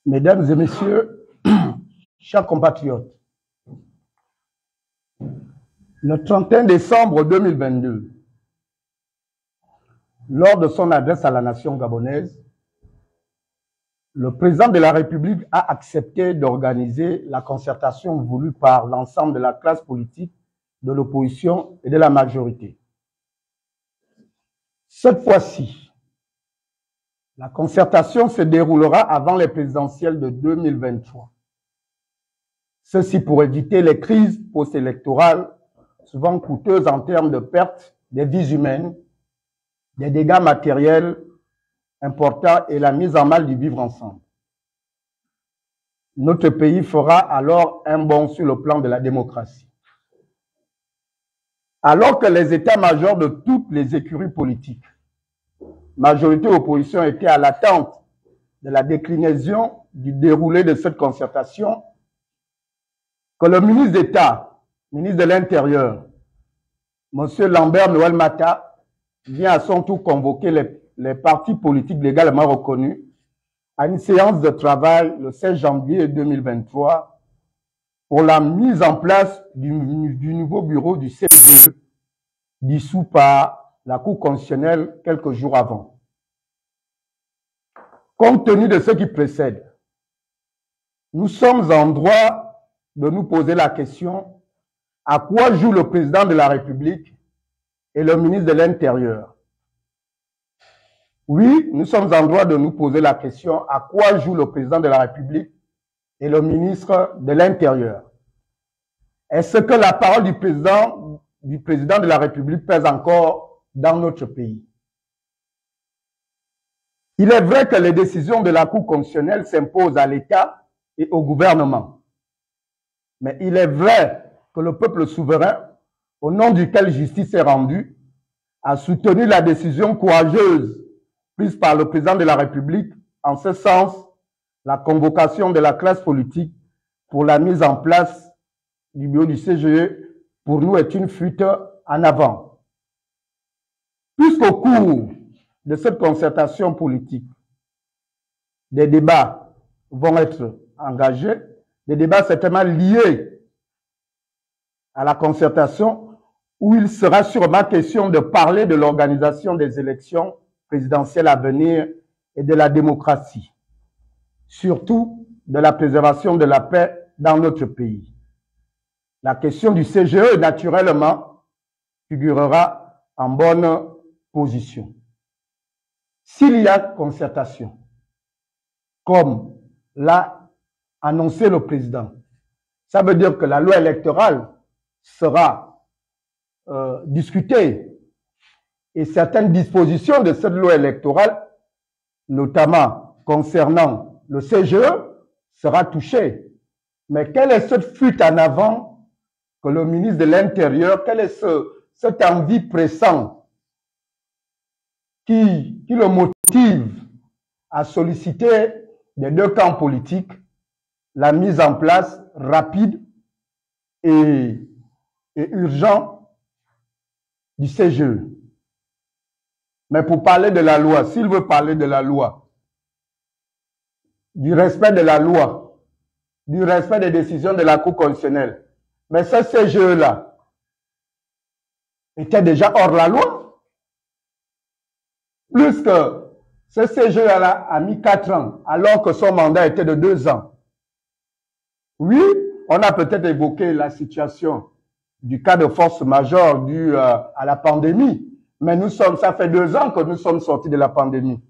Mesdames et messieurs, chers compatriotes, le 31 décembre 2022, lors de son adresse à la nation gabonaise, le président de la République a accepté d'organiser la concertation voulue par l'ensemble de la classe politique, de l'opposition et de la majorité. Cette fois-ci, la concertation se déroulera avant les présidentielles de 2023. Ceci pour éviter les crises post-électorales, souvent coûteuses en termes de perte des vies humaines, des dégâts matériels importants et la mise en mal du vivre ensemble. Notre pays fera alors un bond sur le plan de la démocratie. Alors que les états-majors de toutes les écuries politiques, majorité et opposition, étaient à l'attente de la déclinaison du déroulé de cette concertation, que le ministre d'État, ministre de l'Intérieur, M. Lambert Noël Mata, vient à son tour convoquer les partis politiques légalement reconnus à une séance de travail le 16 janvier 2023 pour la mise en place du nouveau bureau du CGE, dissous par la Cour constitutionnelle quelques jours avant. Compte tenu de ce qui précède, nous sommes en droit de nous poser la question: à quoi joue le président de la République et le ministre de l'Intérieur? Oui, nous sommes en droit de nous poser la question: à quoi joue le président de la République et le ministre de l'Intérieur? Est-ce que la parole du président de la République pèse encore dans notre pays? Il est vrai que les décisions de la Cour constitutionnelle s'imposent à l'État et au gouvernement. Mais il est vrai que le peuple souverain, au nom duquel justice est rendue, a soutenu la décision courageuse prise par le président de la République, en ce sens, la convocation de la classe politique pour la mise en place du bureau du CGE, pour nous, est une fuite en avant. Puisqu'au cours de cette concertation politique, des débats vont être engagés, des débats certainement liés à la concertation, où il sera sûrement question de parler de l'organisation des élections présidentielle à venir et de la démocratie, surtout de la préservation de la paix dans notre pays. La question du CGE, naturellement, figurera en bonne position. S'il y a concertation, comme l'a annoncé le président, ça veut dire que la loi électorale sera discutée et certaines dispositions de cette loi électorale, notamment concernant le CGE, sera touchée. Mais quelle est cette fuite en avant que le ministre de l'Intérieur, quelle est cette envie pressante qui le motive à solliciter des deux camps politiques la mise en place rapide et urgente du CGE? Mais pour parler de la loi, s'il veut parler de la loi, du respect de la loi, du respect des décisions de la Cour constitutionnelle, mais ce CGE-là était déjà hors la loi. Plus que ce CGE-là a mis 4 ans, alors que son mandat était de 2 ans. Oui, on a peut-être évoqué la situation du cas de force majeure dû à la pandémie. Mais ça fait 2 ans que nous sommes sortis de la pandémie.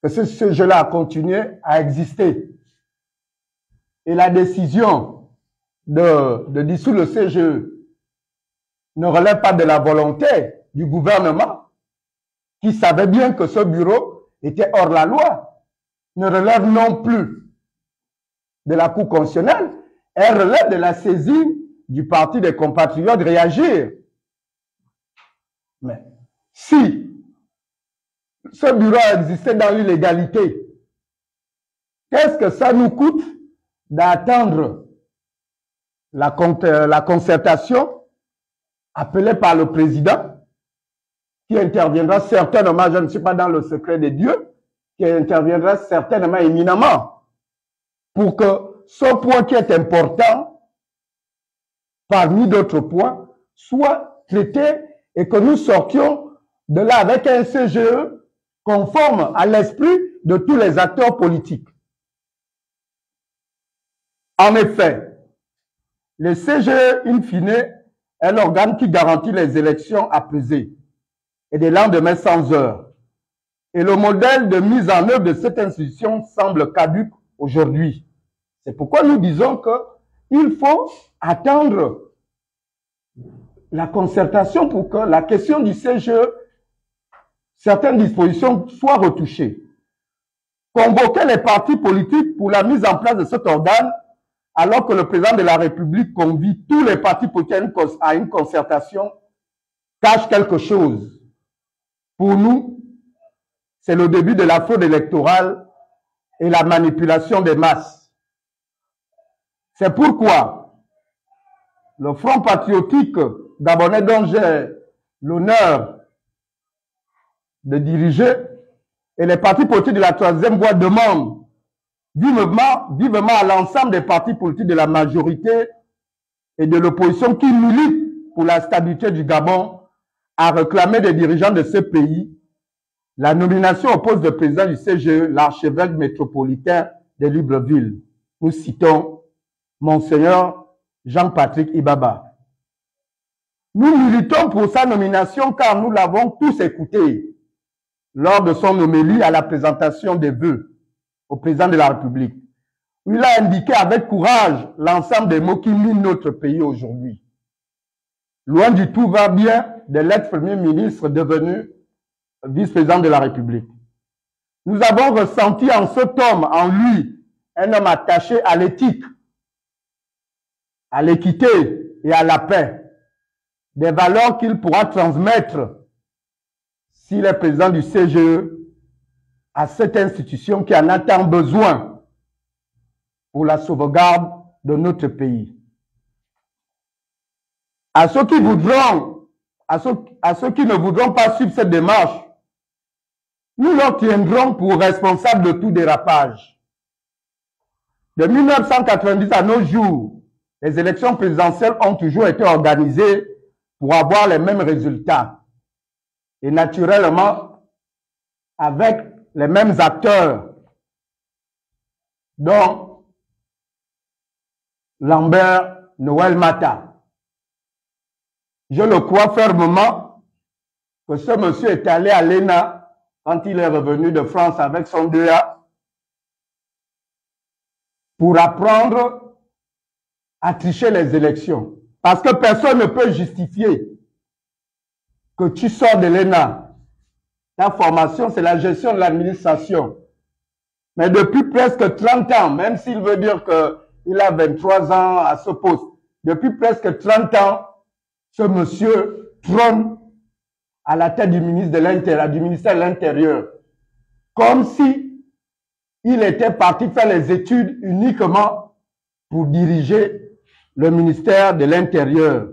Que ce CGE-là a continué à exister. Et la décision de dissoudre le CGE ne relève pas de la volonté du gouvernement, qui savait bien que ce bureau était hors la loi. Ne relève non plus de la Cour constitutionnelle, elle relève de la saisine du Parti des compatriotes Réagir. Mais si ce bureau a existé dans l'illégalité, qu'est-ce que ça nous coûte d'attendre la concertation appelée par le président, qui interviendra certainement, je ne suis pas dans le secret des dieux, qui interviendra certainement éminemment pour que ce point qui est important, parmi d'autres points, soit traité et que nous sortions de là avec un CGE conforme à l'esprit de tous les acteurs politiques. En effet, le CGE, in fine, est l'organe qui garantit les élections apaisées et des lendemains sans heure. Et le modèle de mise en œuvre de cette institution semble caduc aujourd'hui. C'est pourquoi nous disons qu'il faut attendre la concertation pour que la question du CGE, certaines dispositions soient retouchées. Convoquer les partis politiques pour la mise en place de cet organe, alors que le président de la République convie tous les partis politiques à une concertation, cache quelque chose. Pour nous, c'est le début de la fraude électorale et la manipulation des masses. C'est pourquoi le Front patriotique gabonais dont j'ai l'honneur de diriger et les partis politiques de la troisième voie demandent vivement à l'ensemble des partis politiques de la majorité et de l'opposition qui militent pour la stabilité du Gabon à réclamer des dirigeants de ce pays la nomination au poste de président du CGE, l'archevêque métropolitain de Libreville. Nous citons Monseigneur Jean-Patrick Ibaba. Nous militons pour sa nomination car nous l'avons tous écouté lors de son homélie à la présentation des vœux au président de la République, où il a indiqué avec courage l'ensemble des mots qui minent notre pays aujourd'hui. Loin du tout va bien de l'ex-premier ministre devenu vice-président de la République. Nous avons ressenti en cet homme, en lui, un homme attaché à l'éthique, à l'équité et à la paix, des valeurs qu'il pourra transmettre s'il est président du CGE à cette institution qui en a tant besoin pour la sauvegarde de notre pays. À ceux qui voudront, à ceux qui ne voudront pas suivre cette démarche, nous leur tiendrons pour responsables de tout dérapage. De 1990 à nos jours, les élections présidentielles ont toujours été organisées pour avoir les mêmes résultats. Et naturellement, avec les mêmes acteurs, dont Lambert Noël Mata. Je le crois fermement que ce monsieur est allé à l'ENA quand il est revenu de France avec son 2A pour apprendre à tricher les élections. Parce que personne ne peut justifier que tu sors de l'ENA. Ta formation, c'est la gestion de l'administration. Mais depuis presque 30 ans, même s'il veut dire qu'il a 23 ans à ce poste, depuis presque 30 ans, ce monsieur trône à la tête du ministère de l'Intérieur. Comme si il était parti faire les études uniquement pour diriger le ministère de l'Intérieur.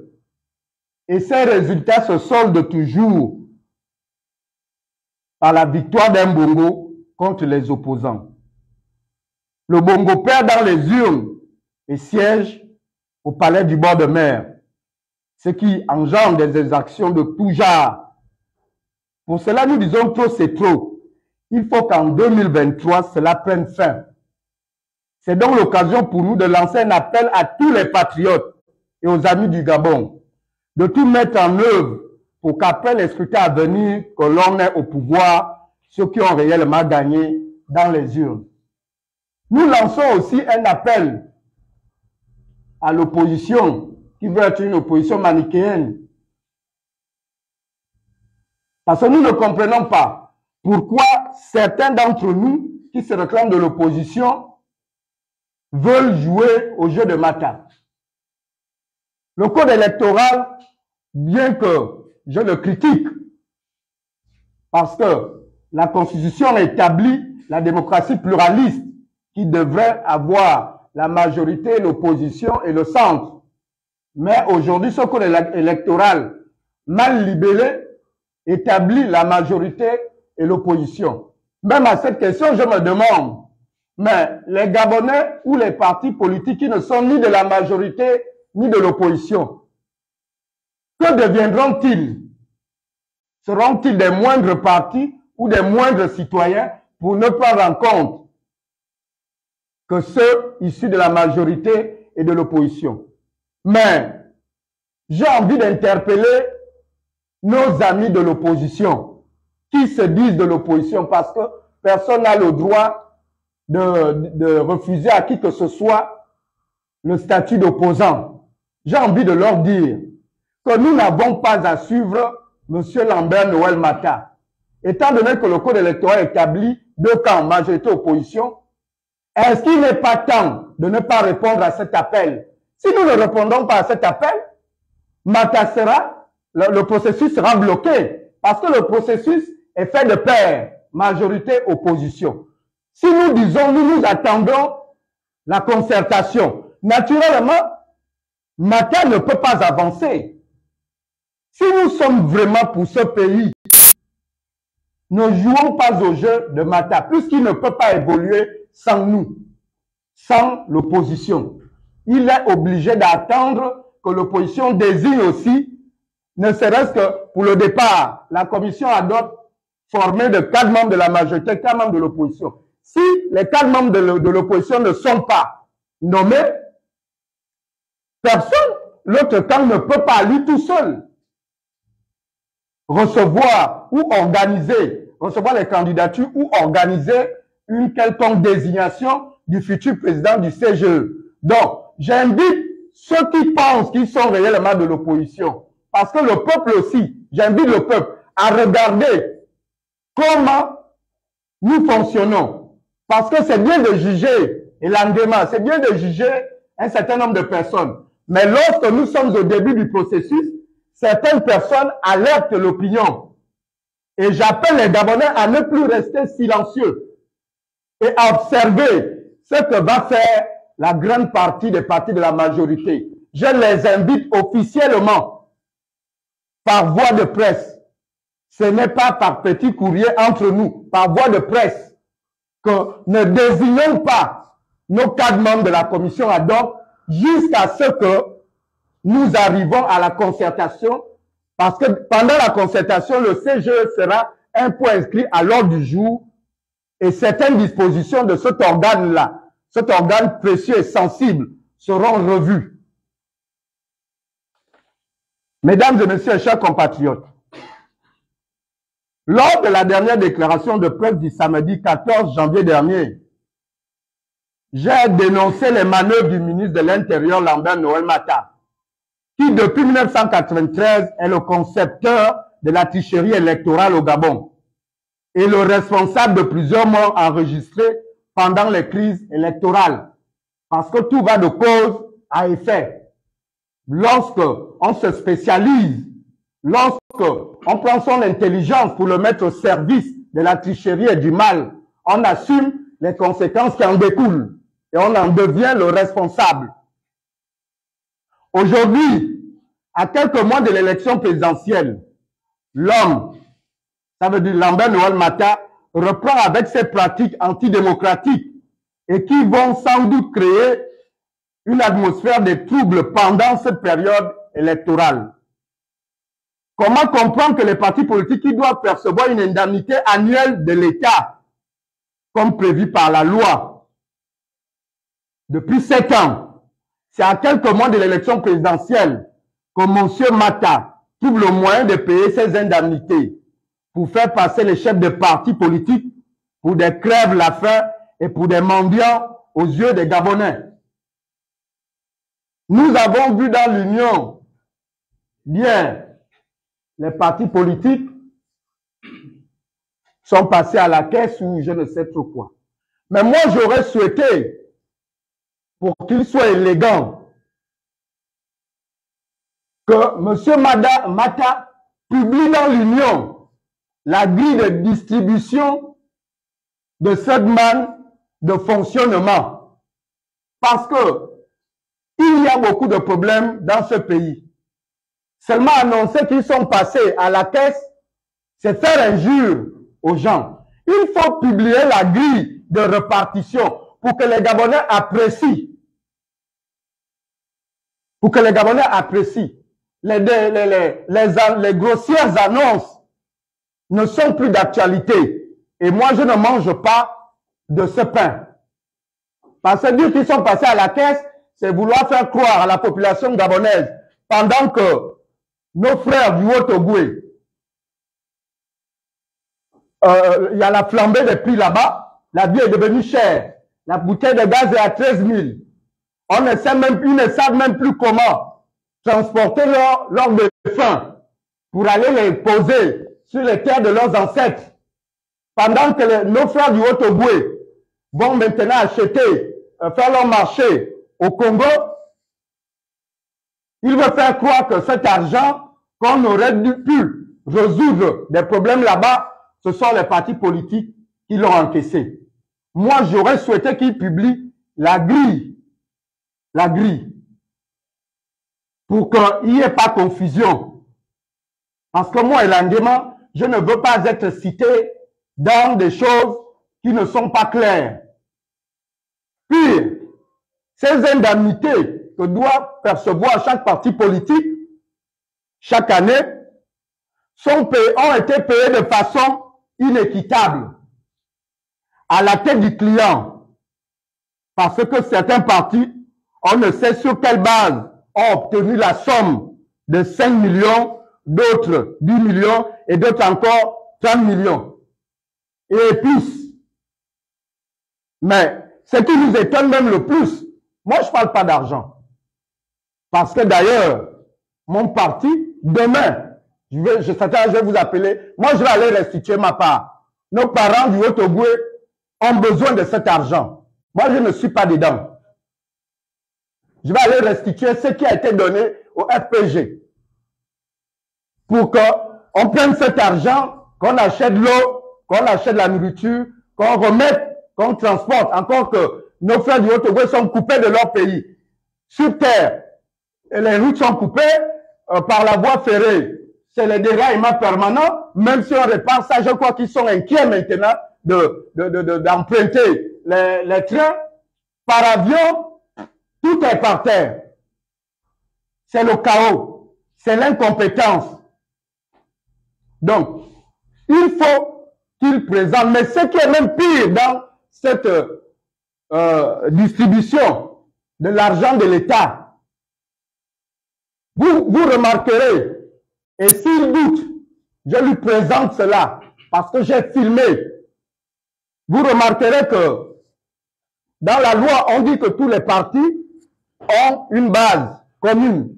Et ces résultats se soldent toujours par la victoire d'un Bongo contre les opposants. Le Bongo perd dans les urnes et siège au palais du bord de mer, ce qui engendre des exactions de tout genre. Pour cela, nous disons trop, c'est trop. Il faut qu'en 2023, cela prenne fin. C'est donc l'occasion pour nous de lancer un appel à tous les patriotes et aux amis du Gabon, de tout mettre en œuvre pour qu'après les scrutins à venir, que l'on ait au pouvoir ceux qui ont réellement gagné dans les urnes. Nous lançons aussi un appel à l'opposition, qui veut être une opposition manichéenne. Parce que nous ne comprenons pas pourquoi certains d'entre nous qui se réclament de l'opposition veulent jouer au jeu de Mata. Le code électoral, bien que je le critique, parce que la Constitution établit la démocratie pluraliste qui devrait avoir la majorité, l'opposition et le centre. Mais aujourd'hui, ce code électoral mal libellé établit la majorité et l'opposition. Même à cette question, je me demande Mais les Gabonais ou les partis politiques qui ne sont ni de la majorité ni de l'opposition, que deviendront-ils? Seront-ils des moindres partis ou des moindres citoyens pour ne pas rendre compte que ceux issus de la majorité et de l'opposition? Mais j'ai envie d'interpeller nos amis de l'opposition qui se disent de l'opposition parce que personne n'a le droit de refuser à qui que ce soit le statut d'opposant. J'ai envie de leur dire que nous n'avons pas à suivre M. Lambert Noël Mata. Étant donné que le code électoral établit deux camps, majorité opposition, est-ce qu'il n'est pas temps de ne pas répondre à cet appel? Si nous ne répondons pas à cet appel, Mata sera, le processus sera bloqué parce que le processus est fait de pair, majorité opposition. Si nous disons, nous attendons la concertation, naturellement, Mata ne peut pas avancer. Si nous sommes vraiment pour ce pays, ne jouons pas au jeu de Mata, puisqu'il ne peut pas évoluer sans nous, sans l'opposition. Il est obligé d'attendre que l'opposition désigne aussi, ne serait-ce que pour le départ, la commission ad hoc formée de 4 membres de la majorité, 4 membres de l'opposition. Si les 4 membres de l'opposition ne sont pas nommés, personne, l'autre camp ne peut pas, lui tout seul, recevoir ou organiser, recevoir les candidatures ou organiser une quelconque désignation du futur président du CGE. Donc, j'invite ceux qui pensent qu'ils sont réellement de l'opposition, parce que le peuple aussi, j'invite le peuple à regarder comment nous fonctionnons. Parce que c'est bien de juger, et l'endemain, c'est bien de juger un certain nombre de personnes. Mais lorsque nous sommes au début du processus, certaines personnes alertent l'opinion. Et j'appelle les Gabonais à ne plus rester silencieux et à observer ce que va faire la grande partie des partis de la majorité. Je les invite officiellement par voie de presse. Ce n'est pas par petit courrier entre nous, par voie de presse, que ne désignons pas nos 4 membres de la commission ad hoc jusqu'à ce que nous arrivons à la concertation, parce que pendant la concertation, le CGE sera un point inscrit à l'ordre du jour et certaines dispositions de cet organe-là, cet organe précieux et sensible, seront revues. Mesdames et messieurs, chers compatriotes, lors de la dernière déclaration de presse du samedi 14 janvier dernier, j'ai dénoncé les manœuvres du ministre de l'Intérieur, Lambert Noël Mata, qui depuis 1993 est le concepteur de la tricherie électorale au Gabon et le responsable de plusieurs morts enregistrés pendant les crises électorales. Parce que tout va de cause à effet. Lorsque on se spécialise, lorsque on prend son intelligence pour le mettre au service de la tricherie et du mal, on assume les conséquences qui en découlent et on en devient le responsable. Aujourd'hui, à quelques mois de l'élection présidentielle, l'homme, ça veut dire Lambert Noël Mata, reprend avec ses pratiques antidémocratiques et qui vont sans doute créer une atmosphère de troubles pendant cette période électorale. Comment comprendre que les partis politiques qui doivent percevoir une indemnité annuelle de l'État, comme prévu par la loi, depuis 7 ans, c'est à quelques mois de l'élection présidentielle que M. Mata trouve le moyen de payer ses indemnités pour faire passer les chefs de partis politiques pour des crèves-la-faim et pour des mendiants aux yeux des Gabonais. Nous avons vu dans l'Union, bien, les partis politiques sont passés à la caisse ou je ne sais trop quoi. Mais moi, j'aurais souhaité, pour qu'il soit élégant, que M. Mata publie dans l'Union la grille de distribution de cette manne de fonctionnement. Parce que il y a beaucoup de problèmes dans ce pays. Seulement annoncer qu'ils sont passés à la caisse, c'est faire injure aux gens. Il faut publier la grille de répartition. pour que les Gabonais apprécient. Pour que les Gabonais apprécient. Les grossières annonces ne sont plus d'actualité. Et moi, je ne mange pas de ce pain. Parce que dire qu'ils sont passés à la caisse, c'est vouloir faire croire à la population gabonaise, pendant que nos frères du Haut-Ogoué, il y a la flambée des prix là-bas, la vie est devenue chère, la bouteille de gaz est à 13 000. Ils ne savent même plus comment transporter leurs défunts pour aller les poser sur les terres de leurs ancêtres. Pendant que nos frères du Haut-Ogoué vont maintenant acheter, faire leur marché au Congo, ils veulent faire croire que cet argent qu'on aurait pu résoudre des problèmes là-bas, ce sont les partis politiques qui l'ont encaissé. Moi, j'aurais souhaité qu'ils publient la grille, pour qu'il n'y ait pas confusion. Parce que moi, Elandema, je ne veux pas être cité dans des choses qui ne sont pas claires. Pire, ces indemnités que doit percevoir chaque parti politique chaque année ont été payées de façon inéquitable à la tête du client, parce que certains partis, on ne sait sur quelle base, ont obtenu la somme de 5 millions, d'autres 10 millions et d'autres encore 30 millions et plus. Mais ce qui nous étonne même le plus, moi je ne parle pas d'argent. Parce que d'ailleurs, mon parti, demain, je vais vous appeler, moi je vais aller restituer ma part. Nos parents du Haut-Ogoué ont besoin de cet argent. Moi je ne suis pas dedans. Je vais aller restituer ce qui a été donné au FPG. Pour qu'on prenne cet argent, qu'on achète l'eau, qu'on achète la nourriture, qu'on remette, qu'on transporte. Encore que nos frères du Haut-Ogoué sont coupés de leur pays. Sur terre, et les routes sont coupées par la voie ferrée. C'est le déraillement permanent. Même si on répare ça, je crois qu'ils sont inquiets maintenant d'emprunter les trains. Par avion, tout est par terre. C'est le chaos. C'est l'incompétence. Donc, il faut qu'ils présentent. Mais ce qui est même pire dans cette distribution de l'argent de l'État, vous remarquerez, et s'il doute, je lui présente cela, parce que j'ai filmé. Vous remarquerez que dans la loi, on dit que tous les partis ont une base commune.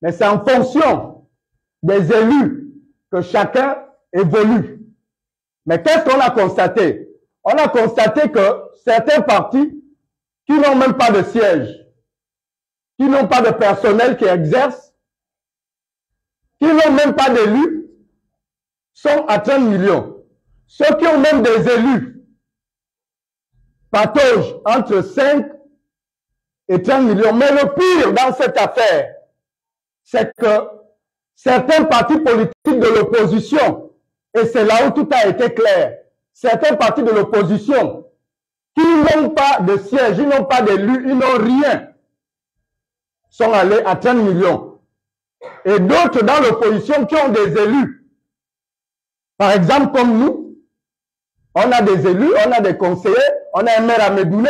Mais c'est en fonction des élus que chacun évolue. Mais qu'est-ce qu'on a constaté? On a constaté que certains partis qui n'ont même pas de siège, qui n'ont pas de personnel qui exerce, qui n'ont même pas d'élus, sont à 30 millions. Ceux qui ont même des élus pataugent entre 5 et 30 millions. Mais le pire dans cette affaire, c'est que certains partis politiques de l'opposition, et c'est là où tout a été clair, certains partis de l'opposition qui n'ont pas de siège, ils n'ont pas d'élus, ils n'ont rien, sont allés à 30 millions. Et d'autres dans l'opposition qui ont des élus. Par exemple, comme nous, on a des élus, on a des conseillers, on a un maire à Médouné,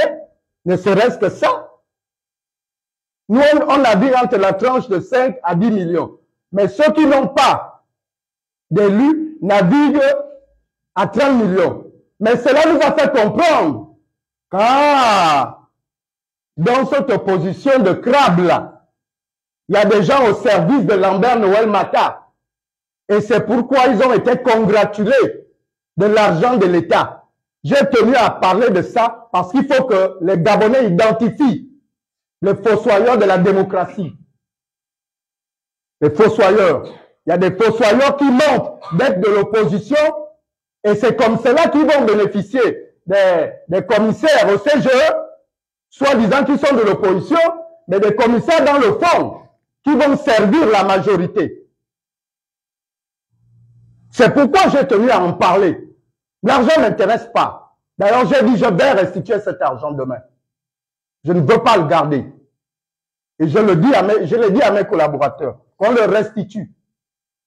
ne serait-ce que ça. Nous, on a dit entre la tranche de 5 à 10 millions. Mais ceux qui n'ont pas d'élus naviguent à 30 millions. Mais cela nous a fait comprendre qu'à dans cette opposition de crabe là, il y a des gens au service de Lambert Noël Mata. Et c'est pourquoi ils ont été congratulés de l'argent de l'État. J'ai tenu à parler de ça parce qu'il faut que les Gabonais identifient les fossoyeurs de la démocratie. Les fossoyeurs. Il y a des fossoyeurs qui montent d'être de l'opposition et c'est comme cela qu'ils vont bénéficier des commissaires au CGE, soi-disant qu'ils sont de l'opposition, mais des commissaires dans le fond qui vont servir la majorité. C'est pourquoi j'ai tenu à en parler. L'argent ne m'intéresse pas. D'ailleurs, j'ai dit, je vais restituer cet argent demain. Je ne veux pas le garder. Et je le dis à mes collaborateurs, qu'on le restitue.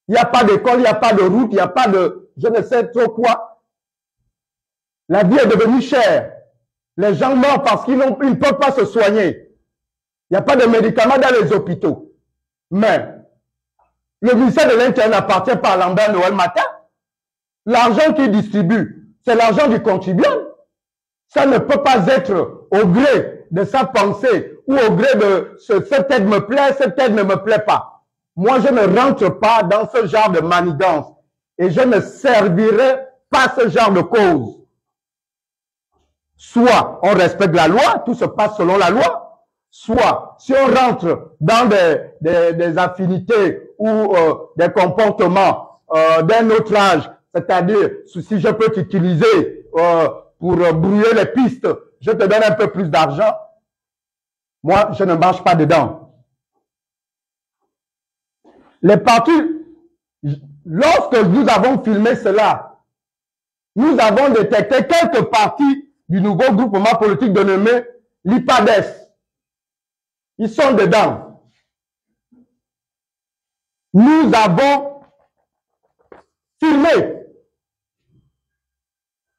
Il n'y a pas d'école, il n'y a pas de route, il n'y a pas de je ne sais trop quoi. La vie est devenue chère. Les gens meurent parce qu'ils ne peuvent pas se soigner. Il n'y a pas de médicaments dans les hôpitaux. Mais le ministère de l'Intérieur n'appartient pas à Lambert Noël Matin. L'argent qu'il distribue, c'est l'argent du contribuable. Ça ne peut pas être au gré de sa pensée ou au gré de cette aide me plaît, cette aide ne me plaît pas. Moi, je ne rentre pas dans ce genre de manigance et je ne servirai pas ce genre de cause. Soit on respecte la loi, tout se passe selon la loi, soit si on rentre dans des affinités ou des comportements d'un autre âge, c'est-à-dire si je peux t'utiliser pour brouiller les pistes, je te donne un peu plus d'argent, moi je ne marche pas dedans. Les partis, lorsque nous avons filmé cela, nous avons détecté quelques partis du nouveau groupement politique dénommé l'IPADES. Ils sont dedans. Nous avons filmé.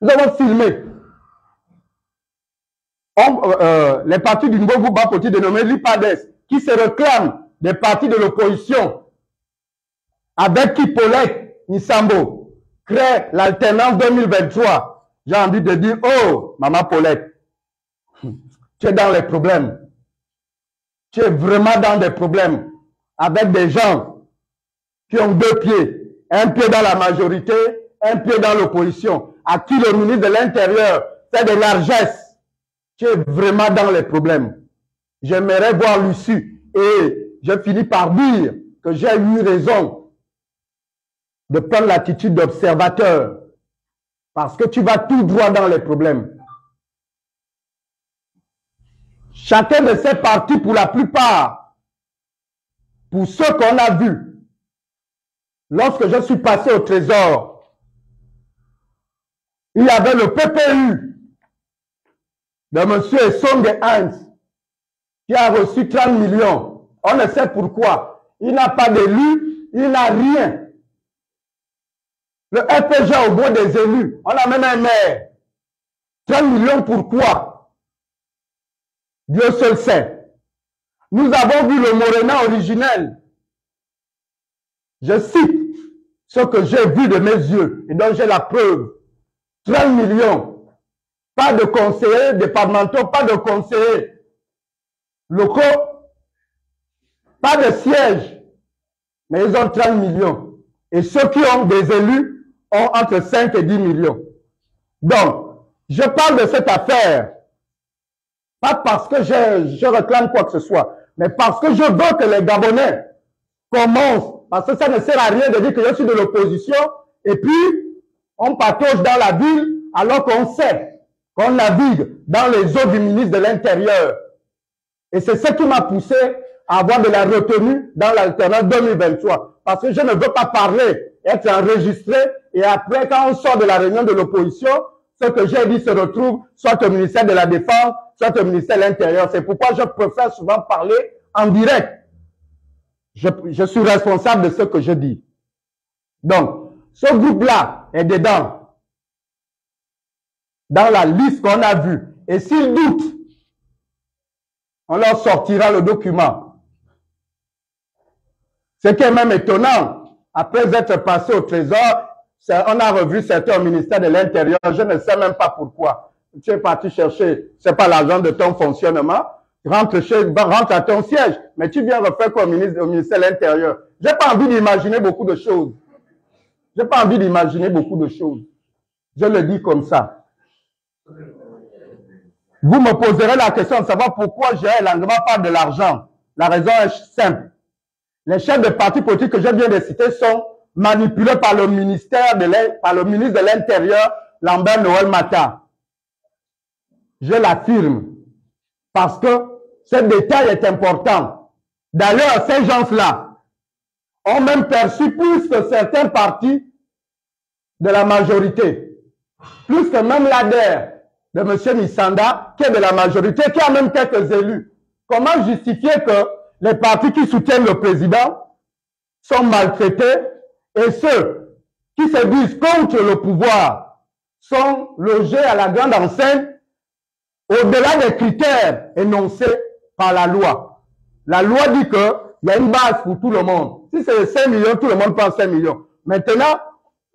Nous avons filmé. Les partis du nouveau groupement politique dénommé l'IPADES, qui se réclament des partis de l'opposition, avec qui Paulette Nissambo crée l'alternance 2023. J'ai envie de dire, oh, maman Paulette, tu es dans les problèmes. Tu es vraiment dans des problèmes avec des gens qui ont deux pieds. Un pied dans la majorité, un pied dans l'opposition. À qui le ministre de l'Intérieur fait des largesses. Tu es vraiment dans les problèmes. J'aimerais voir l'issue. Et je finis par dire que j'ai eu raison de prendre l'attitude d'observateur. Parce que tu vas tout droit dans les problèmes. Chacun de ces partis, pour la plupart, pour ceux qu'on a vus, lorsque je suis passé au Trésor, il y avait le PPU de M. Essongue Hans qui a reçu 30 millions. On ne sait pourquoi. Il n'a pas d'élu, il n'a rien. Le RPG au bout des élus, on a même un maire. 30 millions pourquoi? Dieu seul sait. Nous avons vu le Morena originel. Je cite ce que j'ai vu de mes yeux et dont j'ai la preuve. 30 millions. Pas de conseillers départementaux, pas de conseillers locaux, pas de sièges. Mais ils ont 30 millions. Et ceux qui ont des élus ont entre 5 et 10 millions. Donc, je parle de cette affaire, pas parce que je réclame quoi que ce soit, mais parce que je veux que les Gabonais commencent, parce que ça ne sert à rien de dire que je suis de l'opposition, et puis on patauge dans la ville, alors qu'on sait qu'on navigue dans les eaux du ministre de l'Intérieur. Et c'est ce qui m'a poussé à avoir de la retenue dans l'alternance 2023. Parce que je ne veux pas parler, être enregistré, et après, quand on sort de la réunion de l'opposition, ce que j'ai dit se retrouve soit au ministère de la Défense, soit au ministère de l'Intérieur. C'est pourquoi je préfère souvent parler en direct. Je suis responsable de ce que je dis. Donc, ce groupe-là est dedans, dans la liste qu'on a vue. Et s'ils doutent, on leur sortira le document. Ce qui est même étonnant, après être passé au Trésor, on a revu certains au ministère de l'Intérieur. Je ne sais même pas pourquoi. Tu es parti chercher, c'est pas l'argent de ton fonctionnement. Rentre à ton siège, mais tu viens refaire quoi au ministère de l'Intérieur. J'ai pas envie d'imaginer beaucoup de choses. J'ai pas envie d'imaginer beaucoup de choses. Je le dis comme ça. Vous me poserez la question de savoir pourquoi j'ai l'engagement pas de l'argent. La raison est simple. Les chefs de partis politiques que je viens de citer sont manipulés par le ministre de l'Intérieur, Lambert Noël Matin. Je l'affirme. Parce que ce détail est important. D'ailleurs, ces gens-là ont même perçu plus que certains partis de la majorité. Plus que même l'ADER, de M. Misanda, qui est de la majorité, qui a même quelques élus. Comment justifier que les partis qui soutiennent le président sont maltraités et ceux qui se disent contre le pouvoir sont logés à la grande enseigne au-delà des critères énoncés par la loi? La loi dit qu'il y a une base pour tout le monde. Si c'est 5 millions, tout le monde prend 5 millions. Maintenant,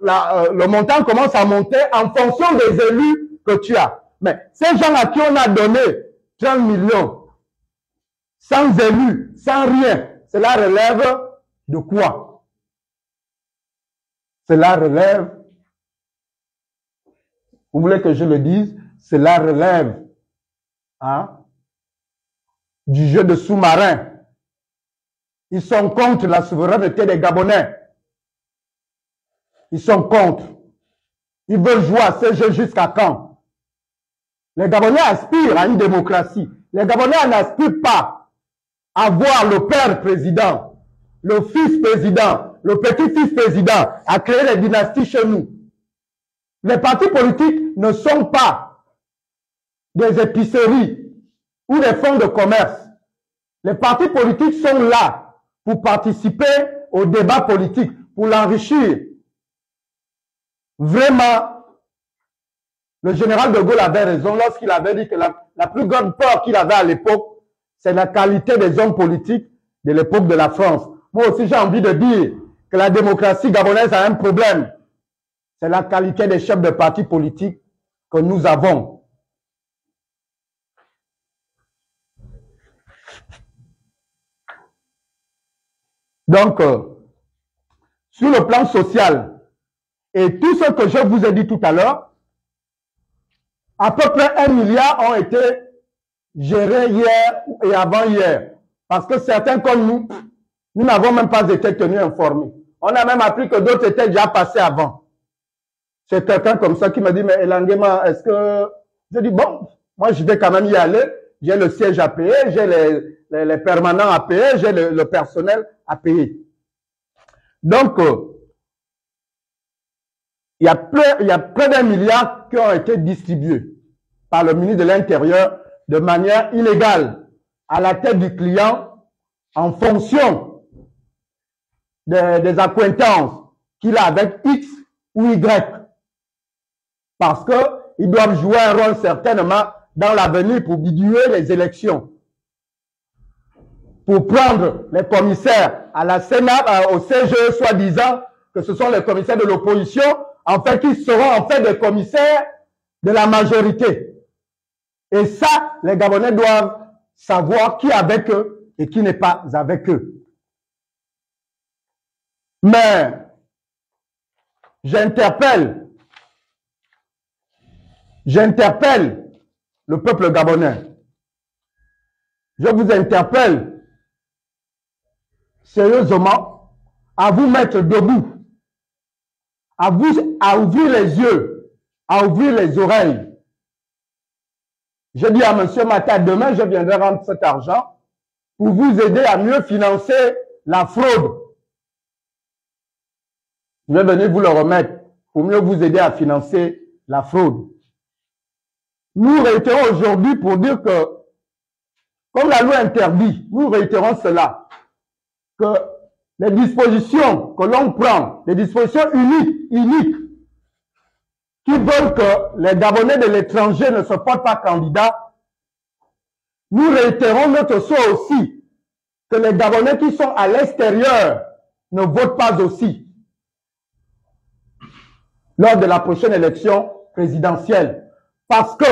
le montant commence à monter en fonction des élus que tu as. Mais ces gens à qui on a donné 30 millions, sans élus, sans rien, cela relève de quoi? Cela relève, vous voulez que je le dise, cela relève du jeu de sous-marin. Ils sont contre la souveraineté des Gabonais. Ils sont contre. Ils veulent jouer à ce jeu jusqu'à quand? Les Gabonais aspirent à une démocratie. Les Gabonais n'aspirent pas à voir le père président, le fils président, le petit-fils président, à créer les dynasties chez nous. Les partis politiques ne sont pas des épiceries ou des fonds de commerce. Les partis politiques sont là pour participer au débat politique, pour l'enrichir. Vraiment, le général de Gaulle avait raison lorsqu'il avait dit que la plus grande peur qu'il avait à l'époque, c'est la qualité des hommes politiques de l'époque de la France. Moi aussi, j'ai envie de dire que la démocratie gabonaise a un problème. C'est la qualité des chefs de partis politiques que nous avons. Donc, sur le plan social, et tout ce que je vous ai dit tout à l'heure, à peu près 1 milliard ont été gérés hier et avant-hier. Parce que certains comme nous n'avons même pas été tenus informés. On a même appris que d'autres étaient déjà passés avant. C'est quelqu'un comme ça qui m'a dit, mais Elangema, est-ce que... Je dis, bon, moi je vais quand même y aller. J'ai le siège à payer, j'ai les permanents à payer, j'ai le personnel à payer. Donc, il y a près d'1 milliard qui ont été distribués par le ministre de l'Intérieur de manière illégale à la tête du client en fonction des accointances qu'il a avec X ou Y. Parce qu'ils doivent jouer un rôle certainement dans l'avenir pour bidouiller les élections. Pour prendre les commissaires à la Sénat, au CGE, soi-disant que ce sont les commissaires de l'opposition, en fait, qui seront en fait des commissaires de la majorité. Et ça, les Gabonais doivent savoir qui est avec eux et qui n'est pas avec eux. Mais j'interpelle le peuple gabonais. Je vous interpelle sérieusement à vous mettre debout, à ouvrir les yeux, à ouvrir les oreilles. Je dis à M. Mata, demain, je viendrai rendre cet argent pour vous aider à mieux financer la fraude. Je vais venir vous le remettre pour mieux vous aider à financer la fraude. Nous réitérons aujourd'hui pour dire que, comme la loi interdit, nous réitérons cela, que les dispositions que l'on prend, les dispositions uniques, qui veulent que les Gabonais de l'étranger ne se portent pas candidats, nous réitérons notre souhait aussi que les Gabonais qui sont à l'extérieur ne votent pas aussi lors de la prochaine élection présidentielle. Parce que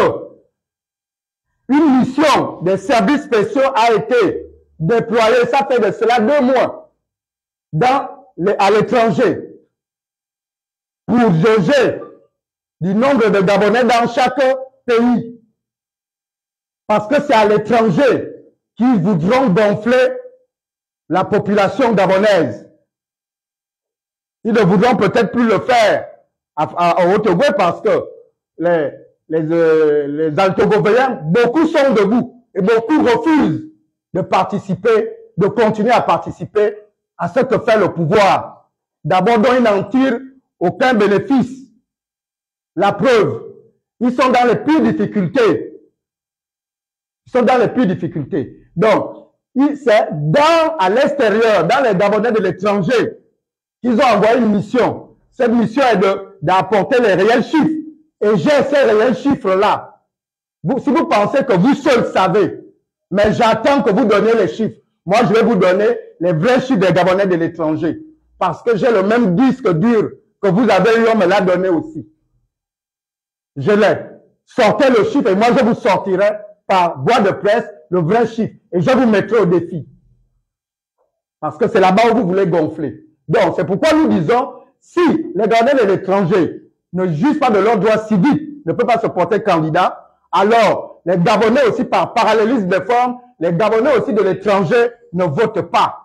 une mission des services spéciaux a été déployée, ça fait de cela 2 mois, à l'étranger, pour juger du nombre de Gabonais dans chaque pays. Parce que c'est à l'étranger qu'ils voudront gonfler la population gabonaise. Ils ne voudront peut-être plus le faire à Haute-Ogooué parce que les Altogovéens, beaucoup sont debout et beaucoup refusent de participer, de continuer à participer à ce que fait le pouvoir. D'abord, dont ils n'en tirent aucun bénéfice. La preuve, Ils sont dans les pires difficultés. Ils sont dans les pires difficultés. Donc, c'est à l'extérieur, dans les Gabonais de l'étranger, qu'ils ont envoyé une mission. Cette mission est d'apporter les réels chiffres. Et j'ai ces réels chiffres-là. Si vous pensez que vous seul savez, mais j'attends que vous donniez les chiffres. Moi, je vais vous donner les vrais chiffres des Gabonais de l'étranger. Parce que j'ai le même disque dur que vous avez eu, on me l'a donné aussi. Je l'ai. Sortez le chiffre et moi, je vous sortirai par voie de presse le vrai chiffre. Et je vous mettrai au défi. Parce que c'est là-bas où vous voulez gonfler. Donc, c'est pourquoi nous disons, si les Gabonais de l'étranger ne jugent pas de leurs droits civiques, ne peuvent pas se porter candidat, alors les Gabonais aussi, par parallélisme des formes, les Gabonais aussi de l'étranger ne votent pas.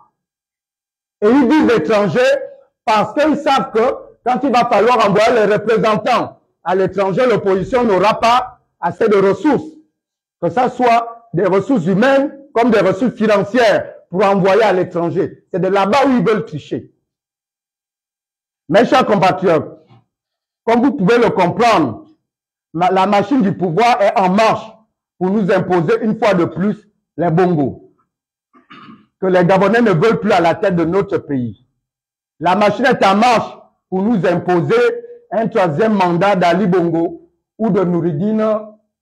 Et ils disent l'étranger parce qu'ils savent que quand il va falloir envoyer les représentants à l'étranger, l'opposition n'aura pas assez de ressources. Que ce soit des ressources humaines comme des ressources financières pour envoyer à l'étranger. C'est de là-bas où ils veulent tricher. Mes chers compatriotes, comme vous pouvez le comprendre, la machine du pouvoir est en marche pour nous imposer une fois de plus les bongos. Que les Gabonais ne veulent plus à la tête de notre pays. La machine est en marche pour nous imposer un troisième mandat d'Ali Bongo ou de Nouridine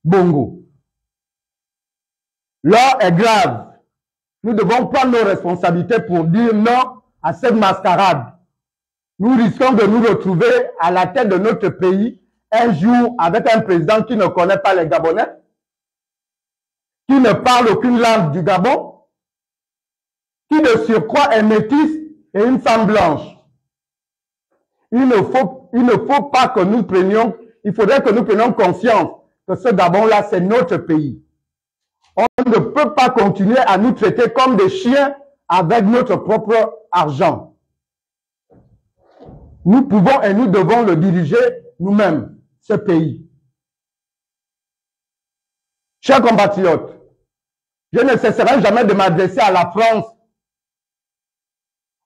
Bongo. L'heure est grave. Nous devons prendre nos responsabilités pour dire non à cette mascarade. Nous risquons de nous retrouver à la tête de notre pays un jour avec un président qui ne connaît pas les Gabonais, qui ne parle aucune langue du Gabon, qui de surcroît est métisse et une femme blanche. Il ne faut pas que nous prenions, il faudrait que nous prenions conscience que ce Gabon-là, c'est notre pays. On ne peut pas continuer à nous traiter comme des chiens avec notre propre argent. Nous pouvons et nous devons le diriger nous-mêmes, ce pays. Chers compatriotes, je ne cesserai jamais de m'adresser à la France.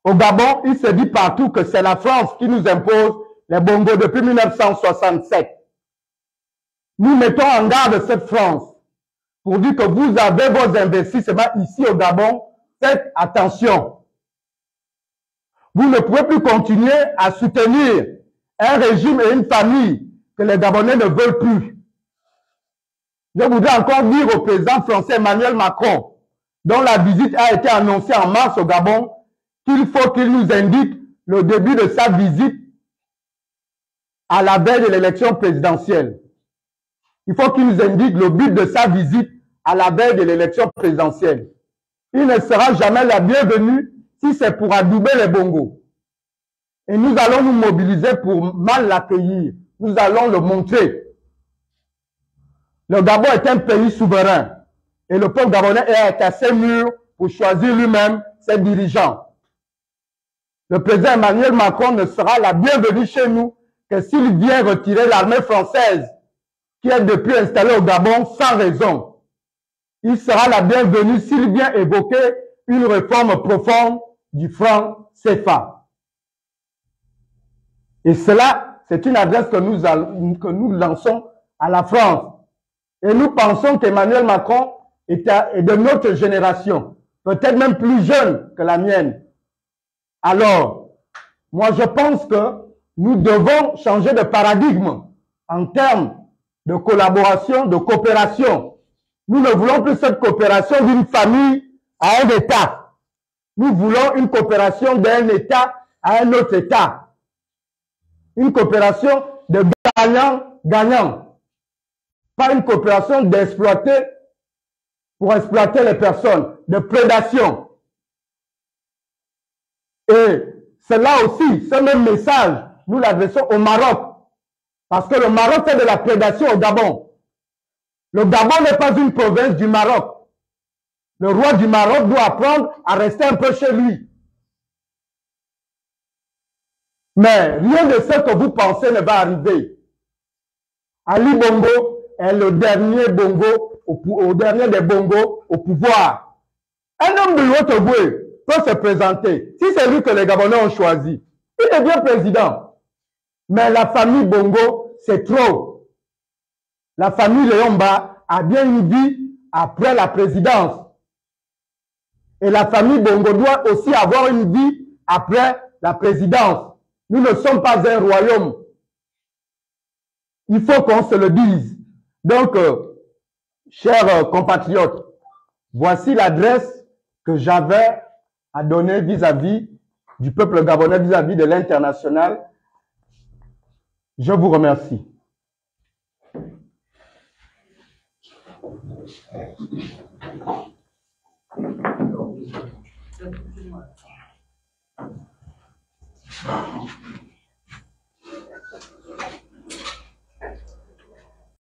Au Gabon, il se dit partout que c'est la France qui nous impose les bongos depuis 1967. Nous mettons en garde cette France pour dire que vous avez vos investissements ici au Gabon. Faites attention. Vous ne pouvez plus continuer à soutenir un régime et une famille que les Gabonais ne veulent plus. Je voudrais encore dire au président français Emmanuel Macron, dont la visite a été annoncée en mars au Gabon, qu'il faut qu'il nous indique le début de sa visite à la veille de l'élection présidentielle. Il faut qu'il nous indique le but de sa visite à la veille de l'élection présidentielle. Il ne sera jamais la bienvenue si c'est pour adouber les bongos. Et nous allons nous mobiliser pour mal l'accueillir. Nous allons le montrer. Le Gabon est un pays souverain. Et le peuple gabonais est assez mûr pour choisir lui-même ses dirigeants. Le président Emmanuel Macron ne sera la bienvenue chez nous que s'il vient retirer l'armée française qui est depuis installée au Gabon sans raison. Il sera la bienvenue s'il vient évoquer une réforme profonde du franc CFA. Et cela, c'est une adresse que nous lançons à la France. Et nous pensons qu'Emmanuel Macron est de notre génération, peut-être même plus jeune que la mienne. Alors, moi je pense que nous devons changer de paradigme en termes de collaboration, de coopération. Nous ne voulons plus cette coopération d'une famille à un État. Nous voulons une coopération d'un État à un autre État. Une coopération de gagnant-gagnant. Pas une coopération d'exploiter pour exploiter les personnes, de prédation. Et c'est là aussi, ce même message, nous l'adressons au Maroc. Parce que le Maroc fait de la prédation au Gabon. Le Gabon n'est pas une province du Maroc. Le roi du Maroc doit apprendre à rester un peu chez lui. Mais rien de ce que vous pensez ne va arriver. Ali Bongo est le dernier Bongo, au dernier des Bongos au pouvoir. Un homme de Haute-Ogooué peut se présenter. Si c'est lui que les Gabonais ont choisi, il devient président. Mais la famille Bongo, c'est trop. La famille Léomba a bien une vie après la présidence. Et la famille Bongo doit aussi avoir une vie après la présidence. Nous ne sommes pas un royaume. Il faut qu'on se le dise. Donc, chers compatriotes, voici l'adresse que j'avais à donner vis-à-vis du peuple gabonais, vis-à-vis de l'international. Je vous remercie.